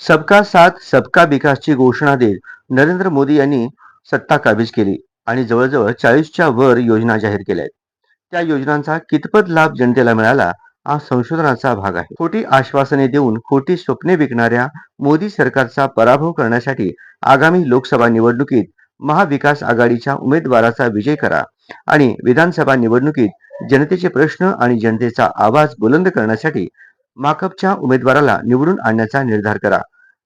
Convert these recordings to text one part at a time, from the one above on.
सबका साथ सबका विकासची घोषणा देत नरेंद्र मोदी यांनी सत्ता काबीज केली आणि जवळजवळ 40च्या वर योजना जाहीर केल्या आहेत. त्या योजनांचा कितपत लाभ जनतेला मिळाला हा संशोधनाचा भाग आहे. खोटी आश्वासने देऊन खोटी स्वप्ने विकणाऱ्या मोदी सरकारचा पराभव करण्यासाठी आगामी लोकसभा निवडणुकीत महाविकास आघाडीच्या उमेदवाराचा विजय करा आणि विधानसभा निवडणुकीत जनतेचे प्रश्न आणि जनतेचा आवाज बुलंद करण्यासाठी माकपच्या उमेदवाराला निवडून आणण्याचा निर्धार करा,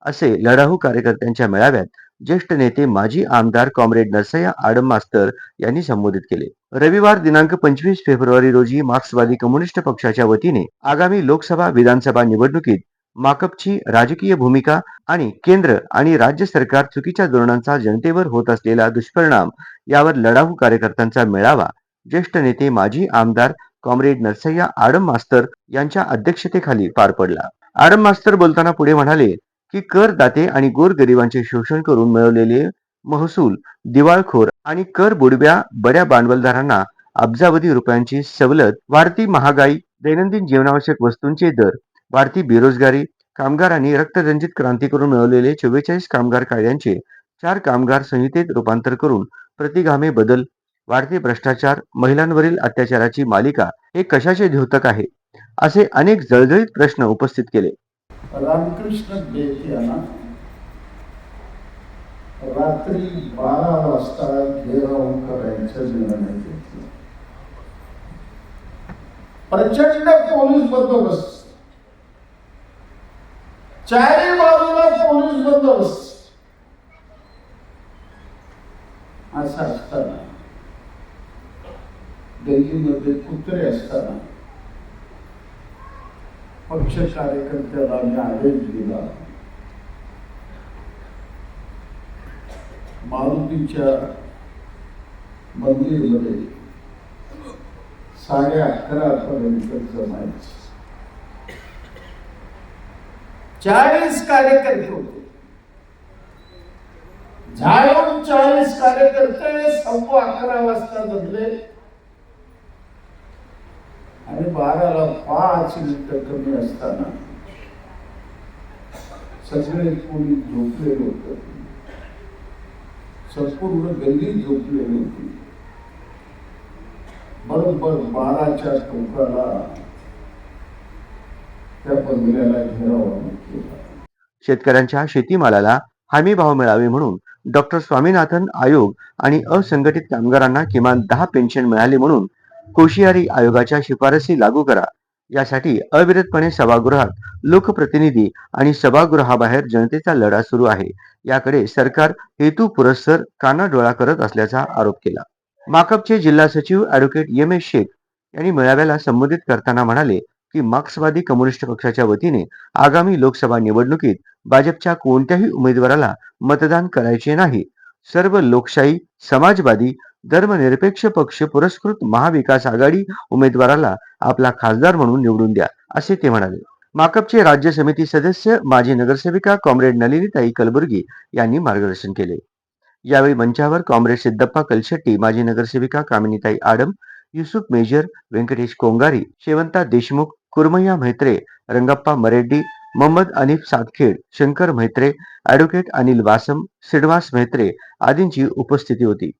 असे लढाऊ कार्यकर्त्यांच्या मेळाव्यात ज्येष्ठ नेते माजी आमदार कॉम्रेड नरसय्या आडम मास्तर यांनी संबोधित केले. रविवार दिनांक 25 फेब्रुवारी रोजी मार्क्सवादी कम्युनिस्ट पक्षाच्या वतीने आगामी लोकसभा विधानसभा निवडणुकीत माकपची राजकीय भूमिका आणि केंद्र आणि राज्य सरकार चुकीच्या धोरणांचा जनतेवर होत असलेला दुष्परिणाम यावर लढाऊ कार्यकर्त्यांचा मेळावा ज्येष्ठ नेते माजी आमदार कॉम्रेड नरसय्या आडम मास्तर यांच्या अध्यक्षतेखाली पार पडला. आडम मास्तर बोलताना पुढे म्हणाले की करदाते आणि गोरगरिबांचे शोषण करून मिळवलेले महसूल दिवाळखोर आणि कर बुडव्या बड्या भांडवलदारांना अब्जावधी रुपयांची सवलत, वाढती महागाई, दैनंदिन जीवनावश्यक वस्तूंचे दर, वाढती बेरोजगारी, कामगारांनी रक्तरंजित क्रांती करून मिळवलेले 44 कामगार कायद्यांचे 4 कामगार संहितेत रूपांतर करून प्रतिगामी बदल, वाढते भ्रष्टाचार, महिलांवरील अत्याचाराची मालिका हे कशाचे द्योतक आहे, असे अनेक जळजळीत प्रश्न उपस्थित केले. रामकृष्ण बेत यांना रात्री 12 वाजता घेराव करायचा निर्णय घेतला. प्रचंड पोलीस बंदोबस्त, चारी बाजूला पोलीस बंदोबस्त असा असताना, दिल्लीमध्ये कुत्रे असताना पक्ष कार्यकर्त्याला मी आदेश दिला, मारुतीच्या मंदिरमध्ये 11:30 पर्यंत जमायचं. 40 कार्यकर्ते होते. झाडून 40 कार्यकर्ते 11:15 वाजता जमले आणि 12ला 5 मिनिटं कमी असताना सगळे पोलीस झोपलेले होते. संपूर्ण गल्ली झोपलेली होती. बरोबर 12च्या टोकाला त्या बंगल्याला घेराव केला. शेतकऱ्यांच्या शेतीमालाला हमी भाव मिळावे म्हणून डॉक्टर स्वामीनाथन आयोग आणि असंघटित कामगारांना किमान 10 पेन्शन मिळाली म्हणून कोशियारी आयोगाच्या शिफारसी लागू करा, यासाठी अविरतपणे सभागृहात लोकप्रतिनिधी आणि सभागृहाबाहेर जनतेचा लढा सुरू आहे. याकडे सरकार हेतू पुरस्सर कानाडोळा करत असल्याचा आरोप केला. माकपचे जिल्हा सचिव ॲडव्होकेट एम.एस. शेख यांनी मेळाव्याला संबोधित करताना म्हणाले की मार्क्सवादी कम्युनिस्ट पक्षाच्या वतीने आगामी लोकसभा निवडणुकीत भाजपच्या कोणत्याही उमेदवाराला मतदान करायचे नाही. सर्व लोकशाही, समाजवादी, धर्मनिरपेक्ष पक्ष पुरस्कृत महाविकास आघाडी उमेदवाराला आपला खासदार म्हणून निवडून द्या, असे ते म्हणाले. माकपचे राज्य समिती सदस्य माजी नगरसेविका कॉम्रेड नलिनीताई कलबुर्गी यांनी मार्गदर्शन केले. यावेळी मंचावर कॉम्रेड सिद्धप्पा कलशेट्टी, माजी नगरसेविका कामिनीताई आडम, युसुफ मेजर, व्यंकटेश कोंगारी, शेवंता देशमुख, कुरमय्या म्हेत्रे, रंगप्पा मरेड्डी, मोहम्मद अनिफ सातखेड, शंकर म्हेत्रे, ॲडव्होकेट अनिल वासम, श्रीनिवास म्हेत्रे आदींची उपस्थिती होती.